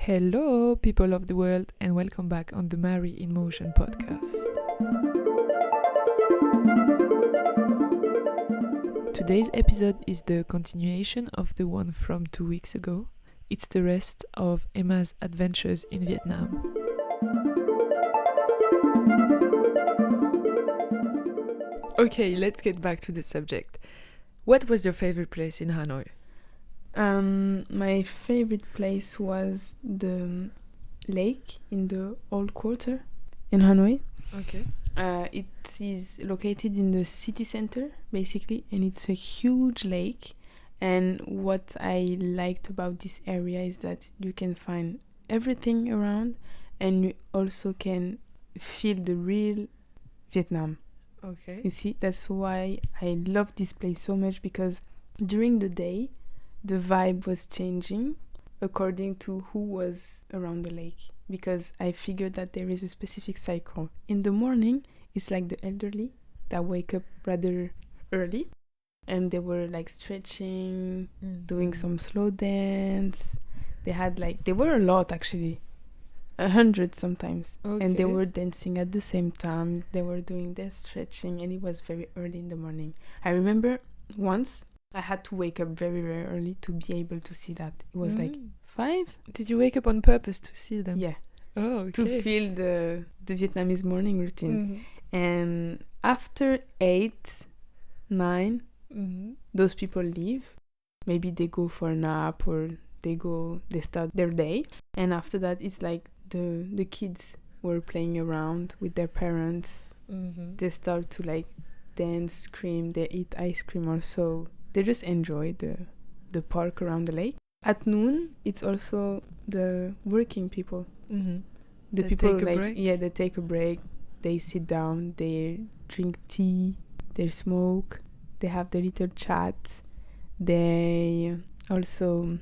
Hello, people of the world, and welcome back on the Mary in Motion podcast. Today's episode is the continuation of the one from 2 weeks ago. It's the rest of Emma's adventures in Vietnam. Okay, let's get back to the subject. What was your favorite place in Hanoi? My favorite place was the lake in the Old Quarter in Hanoi. Okay. It is located in the city center, basically, and it's a huge lake. And what I liked about this area is that you can find everything around, and you also can feel the real Vietnam. Okay. You see, that's why I love this place so much, because during the day, the vibe was changing according to who was around the lake, because I figured that there is a specific cycle. In the morning, it's like the elderly that wake up rather early, and they were like stretching, doing some slow dance. They were a lot, actually, 100 sometimes. Okay. And they were dancing at the same time. They were doing their stretching, and it was very early in the morning. I remember once I had to wake up very, very early to be able to see that. It was like 5. Did you wake up on purpose to see them? Yeah. Oh, okay. To feel the Vietnamese morning routine. And after 8, 9, those people leave. Maybe they go for a nap, or they start their day. And after that, it's like the kids were playing around with their parents. They start to like dance, scream, they eat ice cream also. They just enjoy the park around the lake. At noon, it's also the working people. The They people take a break? they take a break. They sit down, they drink tea, they smoke, they have their little chat. They also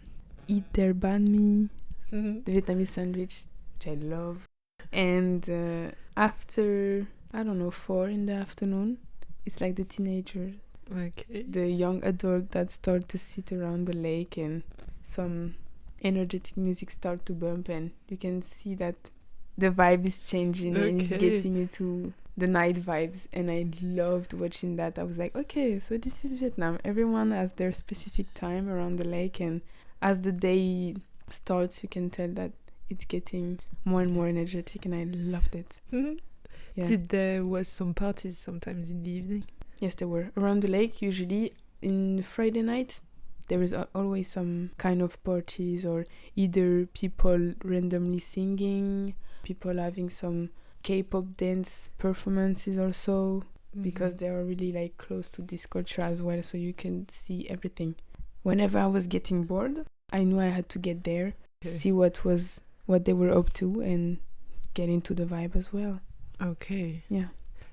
eat their banh mi, the Vietnamese sandwich, which I love. And after, 4 in the afternoon, it's like the teenagers. Okay. The young adult that start to sit around the lake, and some energetic music start to bump, and you can see that the vibe is changing and it's getting into the night vibes, and I loved watching that. I was like, okay, so this is Vietnam. Everyone has their specific time around the lake, and as the day starts, you can tell that it's getting more and more energetic, and I loved it. Yeah. There was some parties sometimes in the evening? Yes, there were. Around the lake, usually in Friday night, there is always some kind of parties, or either people randomly singing, people having some K-pop dance performances also, because they are really like close to this culture as well, so you can see everything. Whenever I was getting bored, I knew I had to get there, see what they were up to, and get into the vibe as well. Okay. Yeah.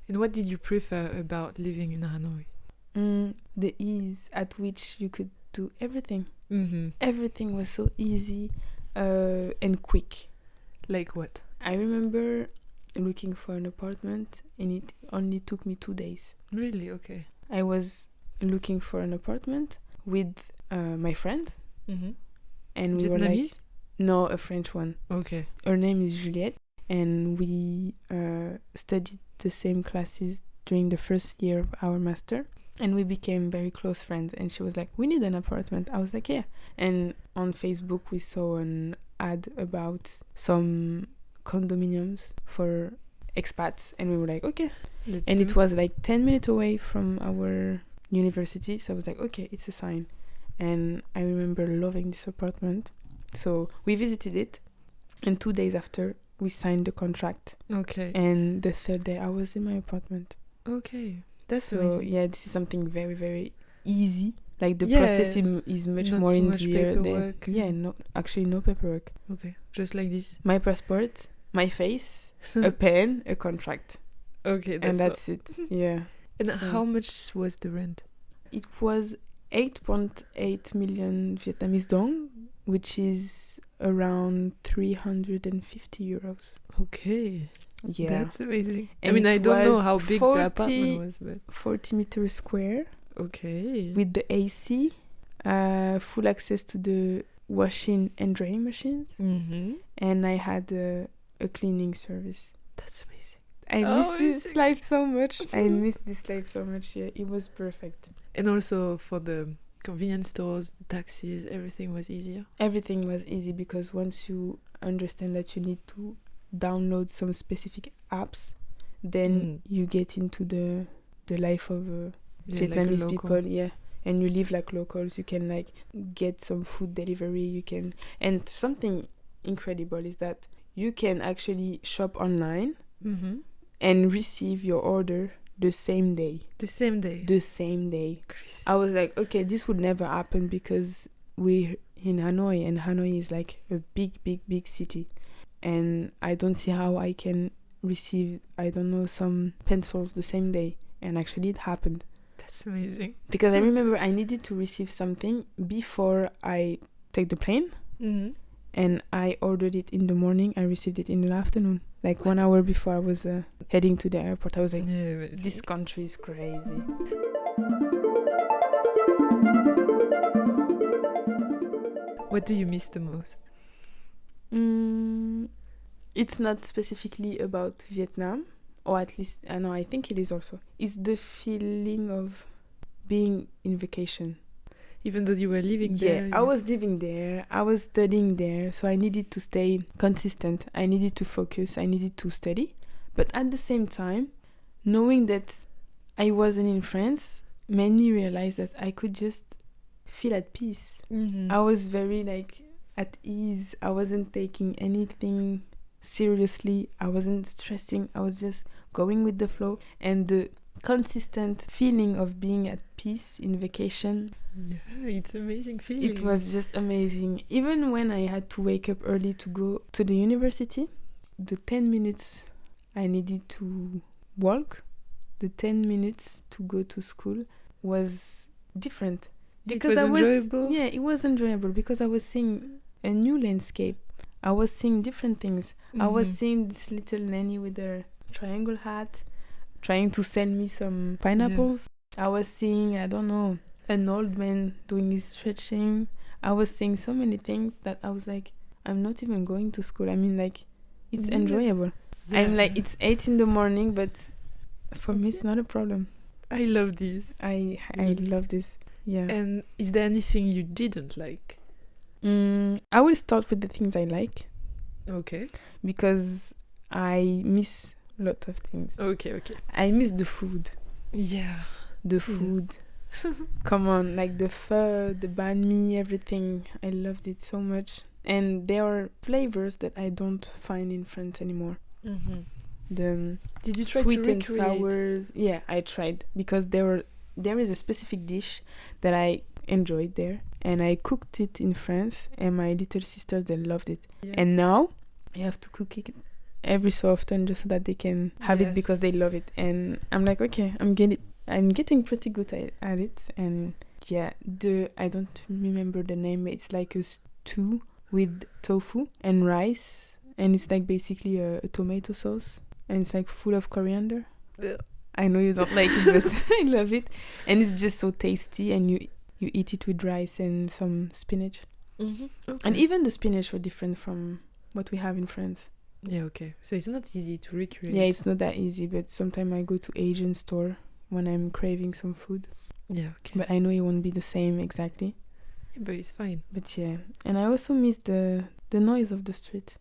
And what did you prefer about living in Hanoi? The ease at which you could do everything. Everything was so easy and quick. Like what? I remember looking for an apartment, and it only took me 2 days. Really? Okay. I was looking for an apartment with my friend, and we were like, no, a French one. Okay. Her name is Juliette, and we studied the same classes during the first year of our master, and we became very close friends. And she was like, we need an apartment. I was like, yeah. And on Facebook, we saw an ad about some condominiums for expats, and we were like, okay. It was like 10 minutes away from our university, so I was like, okay, it's a sign. And I remember loving this apartment, so we visited it, and 2 days after, we signed the contract. Okay. And the third day, I was in my apartment. Okay. That's so amazing. Yeah, this is something very, very easy. Like the process is much more easier. Actually no paperwork. Okay, just like this. My passport, my face, a pen, a contract. Okay, that's it. Yeah. And how much was the rent? It was 8.8 million Vietnamese dong, which is around 350 euros. Okay. Yeah. That's amazing. And I don't know how big the apartment was, but 40 meters square. Okay. With the AC, full access to the washing and drying machines, Mm-hmm. and I had a cleaning service. That's amazing. I Oh, miss amazing. this life so much. I miss this life so much. Yeah, it was perfect. And also for the convenience stores, the taxis, everything was easier. Everything was easy because once you understand that you need to download some specific apps, then you get into the life of Vietnamese like people. Yeah, and you live like locals. You can like get some food delivery. You can, and something incredible is that you can actually shop online Mm-hmm. and receive your order the same day. The same day. The same day. Crazy. I was like, okay, this would never happen because we're in Hanoi, and Hanoi is like a big city. And I don't see how I can receive, I don't know, some pencils the same day. And actually it happened. That's amazing. Because I remember I needed to receive something before I take the plane. Mm-hmm. And I ordered it in the morning. I received it in the afternoon. Like 1 hour before I was heading to the airport. I was like, this country is crazy. What do you miss the most? It's not specifically about Vietnam, or at least, I think it is also. It's the feeling of being in vacation. Even though you were living there? Yeah, I was living there. I was studying there. So I needed to stay consistent. I needed to focus. I needed to study. But at the same time, knowing that I wasn't in France made me realize that I could just feel at peace. Mm-hmm. I was very like at ease. I wasn't taking anything seriously. I wasn't stressing. I was just going with the flow. And the consistent feeling of being at peace in vacation, it's amazing feeling. it was just amazing. Even when I had to wake up early to go to the university, the 10 minutes I needed to walk, the 10 minutes to go to school was different. Because it was enjoyable. Yeah, it was enjoyable because I was seeing a new landscape. I was seeing different things. I was seeing this little nanny with her triangle hat trying to sell me some pineapples. I was seeing, I don't know, an old man doing his stretching. I was seeing so many things that I was like, I'm not even going to school. I mean, like, it's enjoyable. I'm like, it's 8 in the morning, but for me, it's not a problem. I love this. I love this. Yeah. And is there anything you didn't like? I will start with the things I like. Okay. Because I miss a lot of things. Okay. I miss the food. Yeah. The food. Come on, like the pho, the banh mi, everything. I loved it so much. And there are flavors that I don't find in France anymore. Mm-hmm. The Did you try sweet to and sours. Yeah, I tried because there is a specific dish that I enjoyed there, and I cooked it in France, and my little sisters, they loved it. Yeah. And now I have to cook it every so often just so that they can have it because they love it. And I'm like, okay, I'm getting pretty good at it. And yeah, I don't remember the name. It's like a stew with tofu and rice, and it's like basically a tomato sauce, and it's like full of coriander. I know you don't like it, but I love it, and it's just so tasty. And you eat it with rice and some spinach. Mm-hmm. Okay. And even the spinach were different from what we have in France. Yeah, okay. So it's not easy to recreate. Yeah, it's not that easy, but sometimes I go to Asian store when I'm craving some food. Yeah, okay. But I know it won't be the same exactly. Yeah, but it's fine. But yeah, and I also miss the noise of the street.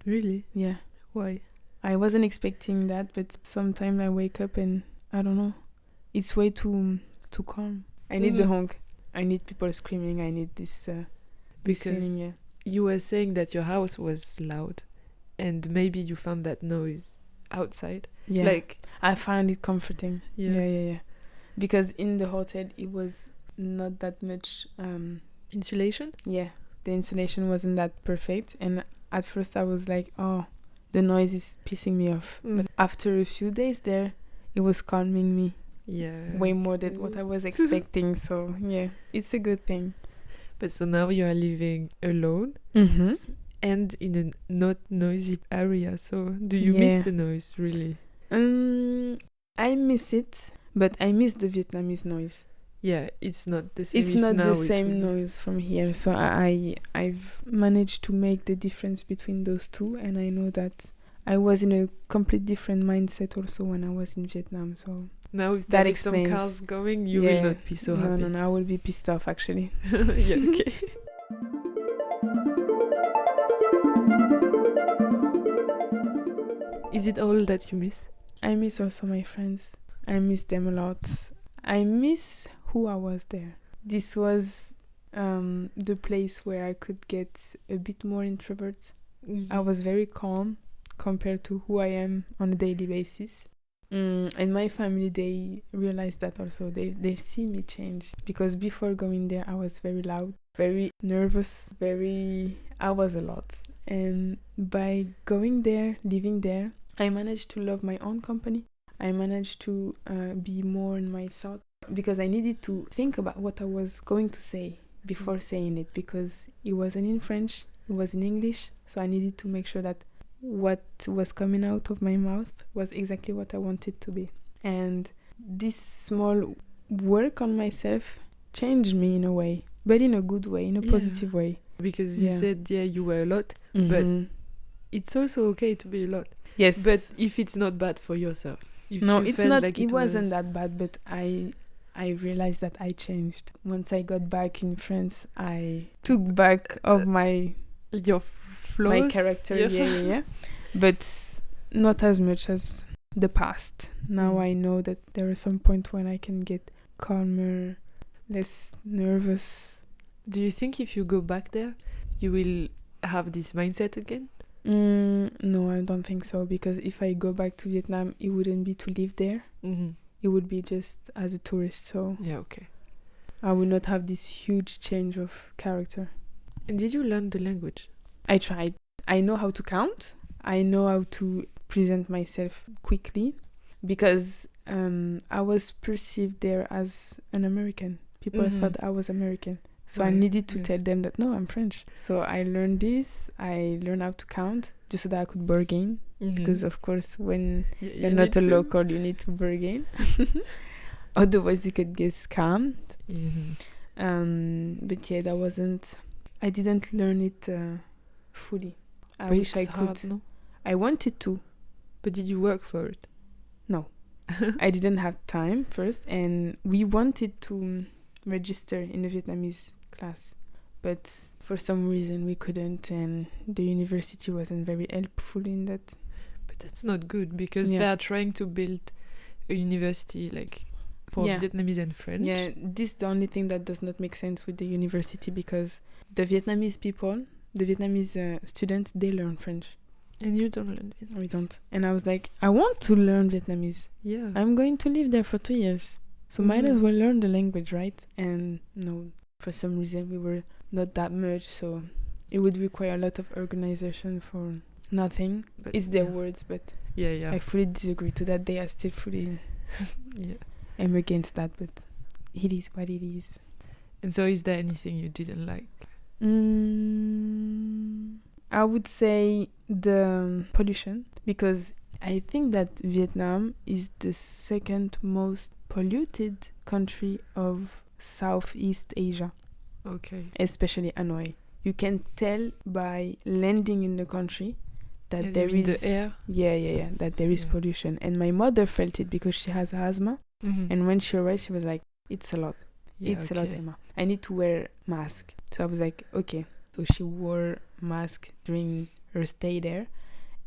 Really? Yeah. Why? I wasn't expecting that, but sometimes I wake up and I don't know. It's way too calm. I need the honk. I need people screaming. I need this. Because you were saying that your house was loud, and maybe you found that noise outside. Yeah. Like I find it comforting. Yeah. Because in the hotel it was not that much insulation. Yeah, the insulation wasn't that perfect, and at first I was like, oh, the noise is pissing me off. But after a few days there, it was calming me. Yeah. Way more than what I was expecting. So yeah, it's a good thing. But so now you are living alone and in a not noisy area. So do you miss the noise really? I miss it, but I miss the Vietnamese noise. Yeah, it's not the same. It's if not now the it same would- noise from here. So I've managed to make the difference between those two, and I know that I was in a complete different mindset also when I was in Vietnam. So Now if that there is some explains. cars going, you will not be so happy. No, I will be pissed off actually. Yeah, okay. Is it all that you miss? I miss also my friends. I miss them a lot. I miss who I was there. This was the place where I could get a bit more introvert. I was very calm compared to who I am on a daily basis. And my family, they realized that also. They see me change. Because before going there, I was very loud, very nervous, I was a lot. And by going there, living there, I managed to love my own company. I managed to be more in my thought because I needed to think about what I was going to say before saying it, because it wasn't in French, it was in English. So I needed to make sure that what was coming out of my mouth was exactly what I wanted to be. And this small work on myself changed me in a way, but in a good way, in a positive way. Because you said, you were a lot, but it's also okay to be a lot. Yes. But if it's not bad for yourself. No, it's not. Like it wasn't that bad, but I realized that I changed. Once I got back in France, I took back of your flaws, my character. Yeah. But not as much as the past. Now I know that there are some points when I can get calmer, less nervous. Do you think if you go back there, you will have this mindset again? No, I don't think so, because if I go back to Vietnam, it wouldn't be to live there. It would be just as a tourist, so yeah, okay. I will not have this huge change of character. And did you learn the language? I tried. I know how to count. I know how to present myself quickly, because I was perceived there as an American. People thought I was American. So I needed to tell them that, no, I'm French. So I learned this. I learned how to count just so that I could bargain. Because, of course, when you're not a local, you need to bargain. Otherwise, you could get scammed. But yeah, I didn't learn it fully. I wish I could. Hard, no? I wanted to. But did you work for it? No. I didn't have time first. And we wanted to register in the Vietnamese class, but for some reason we couldn't, and the university wasn't very helpful in that. But that's not good, because they are trying to build a university like for Vietnamese and French. Yeah, this is the only thing that does not make sense with the university, because the Vietnamese people, the Vietnamese students, they learn French. And you don't learn Vietnamese. We don't. And I was like, I want to learn Vietnamese. Yeah. I'm going to live there for 2 years. So might as well learn the language, right? And no, for some reason we were not that much, so it would require a lot of organization for nothing. But it's their words, but I fully disagree to that. They are still fully I'm against that, but it is what it is. And so is there anything you didn't like? I would say the pollution, because I think that Vietnam is the second most polluted country of Southeast Asia. Okay. Especially Hanoi. You can tell by landing in the country that and there is the air. That there is pollution. And my mother felt it because she has asthma. And when she arrived, she was like, "It's a lot. It's a lot, Emma. I need to wear mask." So I was like, "Okay." So she wore mask during her stay there,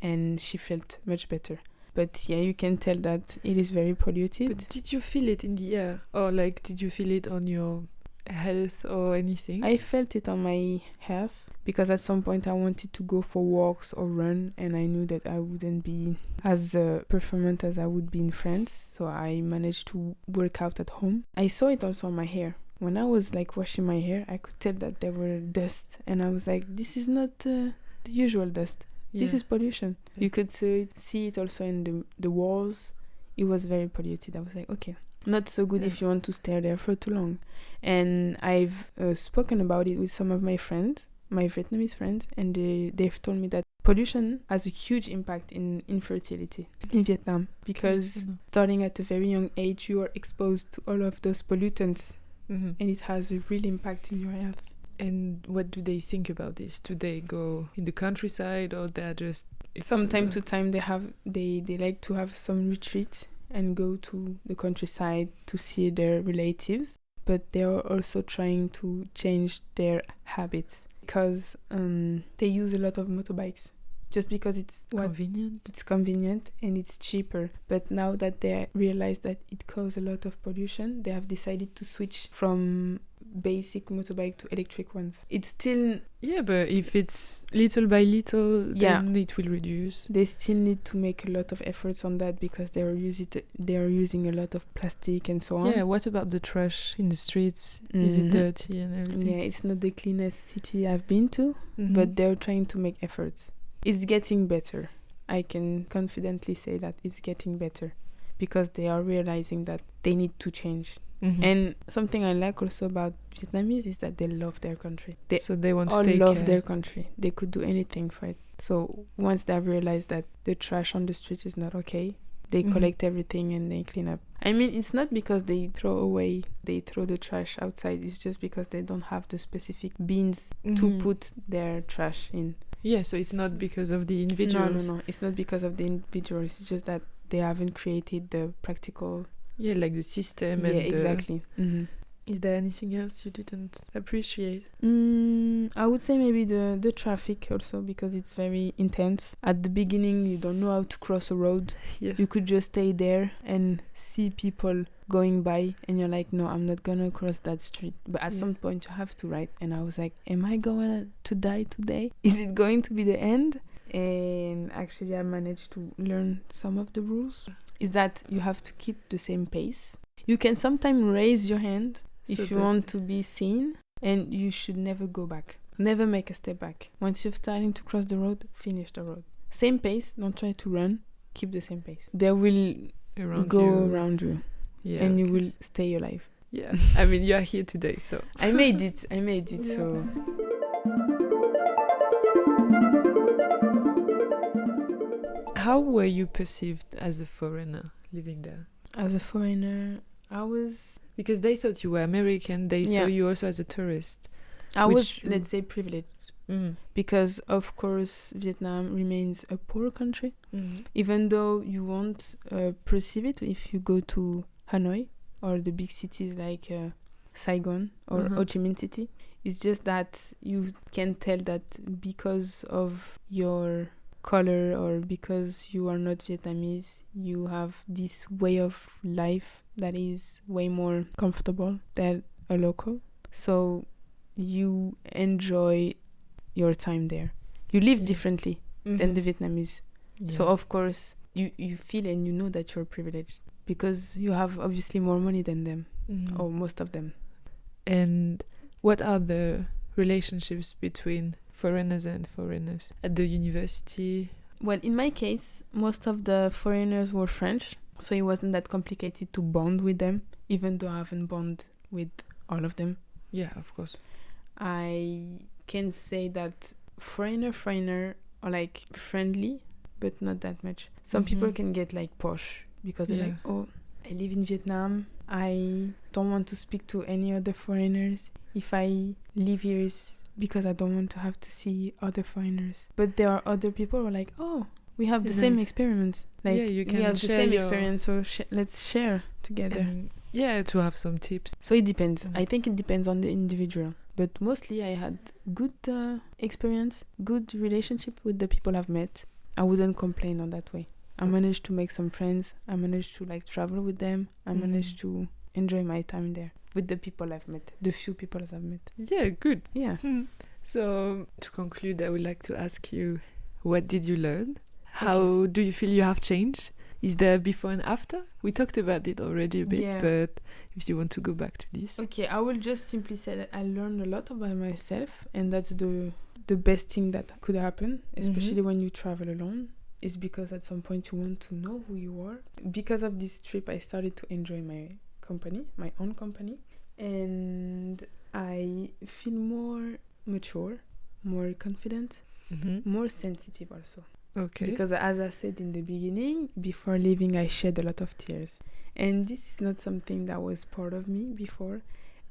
and she felt much better. But yeah, you can tell that it is very polluted. But did you feel it in the air? Or like, did you feel it on your health or anything? I felt it on my health, because at some point I wanted to go for walks or run, and I knew that I wouldn't be as performant as I would be in France. So I managed to work out at home. I saw it also on my hair. When I was like washing my hair, I could tell that there were dust, and I was like, this is not the usual dust. This is pollution. You could see it also in the walls. It was very polluted. I was like, okay, not so good if you want to stay there for too long. And I've spoken about it with some of my friends, my Vietnamese friends, and they've told me that pollution has a huge impact in infertility in Vietnam, because starting at a very young age, you are exposed to all of those pollutants Mm-hmm. and it has a real impact in your health. And what do they think about this? Do they go in the countryside, or they're just... From time to time they like to have some retreat and go to the countryside to see their relatives, but they are also trying to change their habits because they use a lot of motorbikes just because it's convenient and it's cheaper. But now that they realize that it causes a lot of pollution, they have decided to switch from basic motorbike to electric ones. It's still... Yeah, but if it's little by little, then it will reduce. They still need to make a lot of efforts on that because they are using a lot of plastic and so on. Yeah, what about the trash in the streets? Is it dirty and everything? Yeah, it's not the cleanest city I've been to, but they're trying to make efforts. It's getting better. I can confidently say that it's getting better because they are realizing that they need to change. And something I like also about Vietnamese is that they love their country. So they want all to take love care. their country. They could do anything for it. So once they have realized that the trash on the street is not okay, they collect everything and they clean up. I mean, it's not because they throw the trash outside. It's just because they don't have the specific bins to put their trash in. Yeah, so it's not because of the individuals. No. It's not because of the individuals. It's just that they haven't created the practical... Yeah, like the system. Yeah, and exactly. Is there anything else you didn't appreciate? I would say maybe the traffic also, because it's very intense. At the beginning, you don't know how to cross a road. Yeah. You could just stay there and see people going by, and you're like, no, I'm not gonna cross that street. But at some point, you have to, right? And I was like, am I going to die today? Is it going to be the end? And actually, I managed to learn some of the rules. Is that you have to keep the same pace. You can sometimes raise your hand if you want to be seen, and you should never go back. Never make a step back. Once you're starting to cross the road, finish the road. Same pace, don't try to run, keep the same pace. They will go around you, and you will stay alive. Yeah, I mean, you are here today, so... I made it, yeah. So... How were you perceived as a foreigner living there? As a foreigner, I was... Because they thought you were American, they saw you also as a tourist. I was, let's say, privileged. Because, of course, Vietnam remains a poor country. Even though you won't perceive it if you go to Hanoi or the big cities like Saigon or Ho Chi Minh City. It's just that you can tell that because of your color or because you are not Vietnamese, you have this way of life that is way more comfortable than a local. So you enjoy your time there. You live differently than the Vietnamese. So of course you feel and you know that you're privileged because you have obviously more money than them, or most of them. And what are the relationships between foreigners and foreigners at the university? Well, in my case, most of the foreigners were French, so it wasn't that complicated to bond with them, even though I haven't bonded with all of them. Yeah, of course. I can say that foreigner are like friendly, but not that much. Some people can get like posh because they're like, oh, I live in Vietnam. I don't want to speak to any other foreigners. If I live here, it's because I don't want to have to see other foreigners. But there are other people who are like, oh, we have the same experience. Like, you can we have the same experience, so let's share together. And, to have some tips. So it depends. I think it depends on the individual. But mostly I had good experience, good relationship with the people I've met. I wouldn't complain on that way. I managed to make some friends. I managed to like travel with them. I managed to enjoy my time there with the people I've met, the few people I've met. Yeah, good. Yeah. So to conclude, I would like to ask you, what did you learn? How do you feel you have changed? Is there before and after? We talked about it already a bit, but if you want to go back to this. Okay, I will just simply say that I learned a lot about myself, and that's the best thing that could happen, especially when you travel alone, is because at some point you want to know who you are. Because of this trip, I started to enjoy my own company, and I feel more mature, more confident, more sensitive also. Okay. Because as I said in the beginning, before leaving, I shed a lot of tears. And this is not something that was part of me before.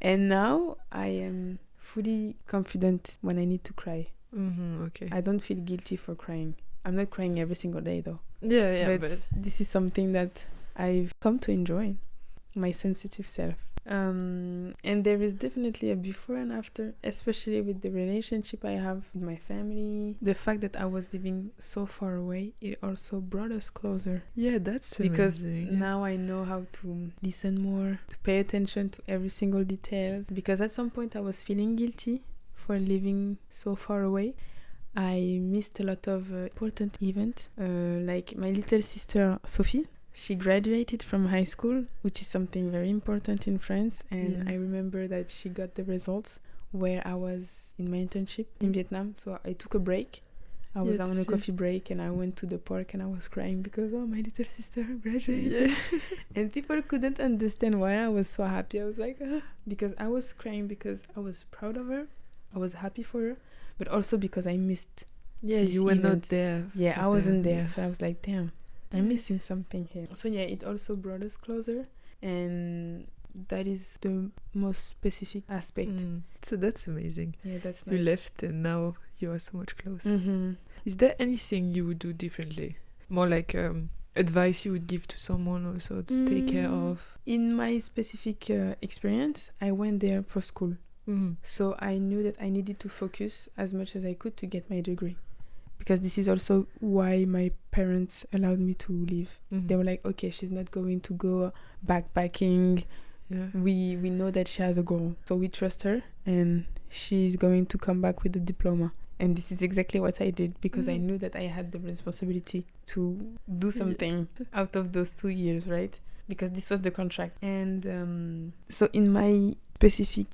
And now I am fully confident when I need to cry. Okay. I don't feel guilty for crying. I'm not crying every single day though. Yeah, but this is something that I've come to enjoy, my sensitive self. And there is definitely a before and after, especially with the relationship I have with my family. The fact that I was living so far away, it also brought us closer. Yeah, that's because amazing. Now I know how to listen more, to pay attention to every single details. Because at some point I was feeling guilty for living so far away. I missed a lot of important events, like my little sister Sophie. She graduated from high school, which is something very important in France. And I remember that she got the results where I was in my internship in Vietnam. So I took a break. I was on a coffee break and I went to the park and I was crying because, my little sister graduated. Yeah. And people couldn't understand why I was so happy. I was like, because I was crying because I was proud of her. I was happy for her. But also because I missed you were not there. Yeah, I wasn't there. So I was like, damn, I'm missing something here. So yeah, it also brought us closer. And that is the most specific aspect. So that's amazing. Yeah, that's nice. You left and now you are so much closer. Is there anything you would do differently? More like advice you would give to someone also to take care of? In my specific experience, I went there for school. So I knew that I needed to focus as much as I could to get my degree. Because this is also why my parents allowed me to leave. They were like, okay, she's not going to go backpacking. Yeah. We know that she has a goal. So we trust her and she's going to come back with a diploma. And this is exactly what I did because I knew that I had the responsibility to do something out of those 2 years, right? Because this was the contract. And so in my specific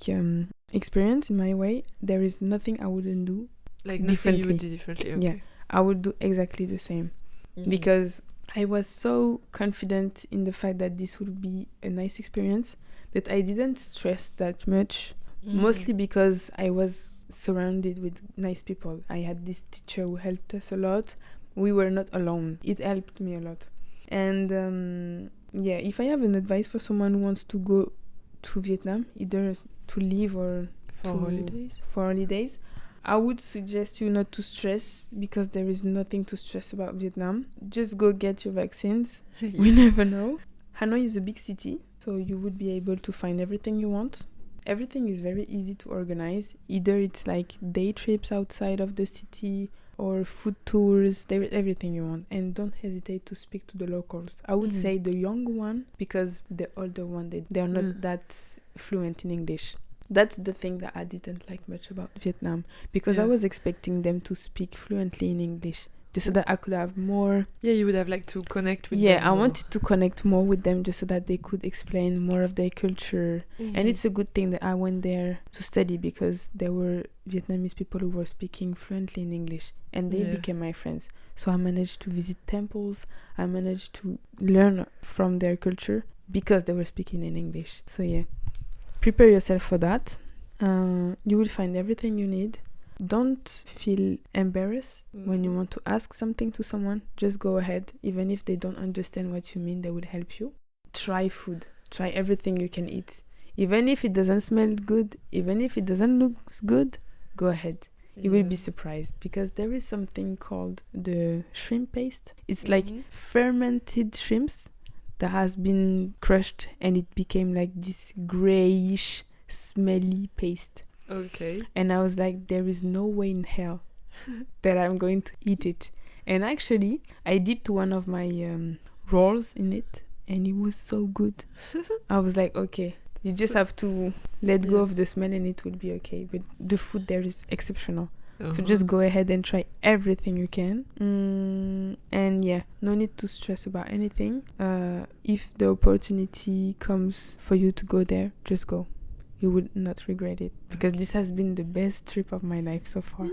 experience, in my way, there is nothing I wouldn't do like differently. You would do differently. Okay. Yeah, I would do exactly the same because I was so confident in the fact that this would be a nice experience that I didn't stress that much, mostly because I was surrounded with nice people. I had this teacher who helped us a lot. We were not alone. It helped me a lot. And if I have an advice for someone who wants to go to Vietnam, either to live or for holidays, I would suggest you not to stress because there is nothing to stress about Vietnam. Just go get your vaccines. We never know. Hanoi is a big city, so you would be able to find everything you want. Everything is very easy to organize. Either it's like day trips outside of the city or food tours. There is everything you want. And don't hesitate to speak to the locals. I would say the young one, because the older one, they are not that fluent in English. That's the thing that I didn't like much about Vietnam, because I was expecting them to speak fluently in English just so that I could have more. Yeah, you would have like to connect with them. Yeah, I wanted to connect more with them just so that they could explain more of their culture. And it's a good thing that I went there to study because there were Vietnamese people who were speaking fluently in English and they became my friends. So I managed to visit temples. I managed to learn from their culture because they were speaking in English. So yeah. Prepare yourself for that. You will find everything you need. Don't feel embarrassed when you want to ask something to someone. Just go ahead. Even if they don't understand what you mean, they will help you. Try food. Try everything you can eat. Even if it doesn't smell good, even if it doesn't look good, go ahead. You will be surprised because there is something called the shrimp paste. It's like fermented shrimps that has been crushed and it became like this grayish, smelly paste. Okay. And I was like, there is no way in hell that I'm going to eat it. And actually, I dipped one of my rolls in it and it was so good. I was like, okay, you just have to let go of the smell and it will be okay. But the food there is exceptional. So just go ahead and try everything you can. And yeah, no need to stress about anything. If the opportunity comes for you to go there, just go. You will not regret it because this has been the best trip of my life so far.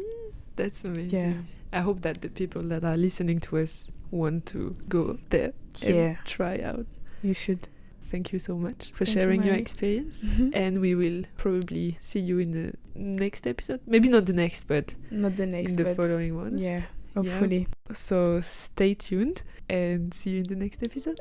That's amazing. Yeah. I hope that the people that are listening to us want to go there and try out. You should. Thank you so much for sharing your experience. And we will probably see you in the next episode. Maybe not the next, but not the next, in the following ones. Yeah, hopefully. Yeah. So stay tuned and see you in the next episode.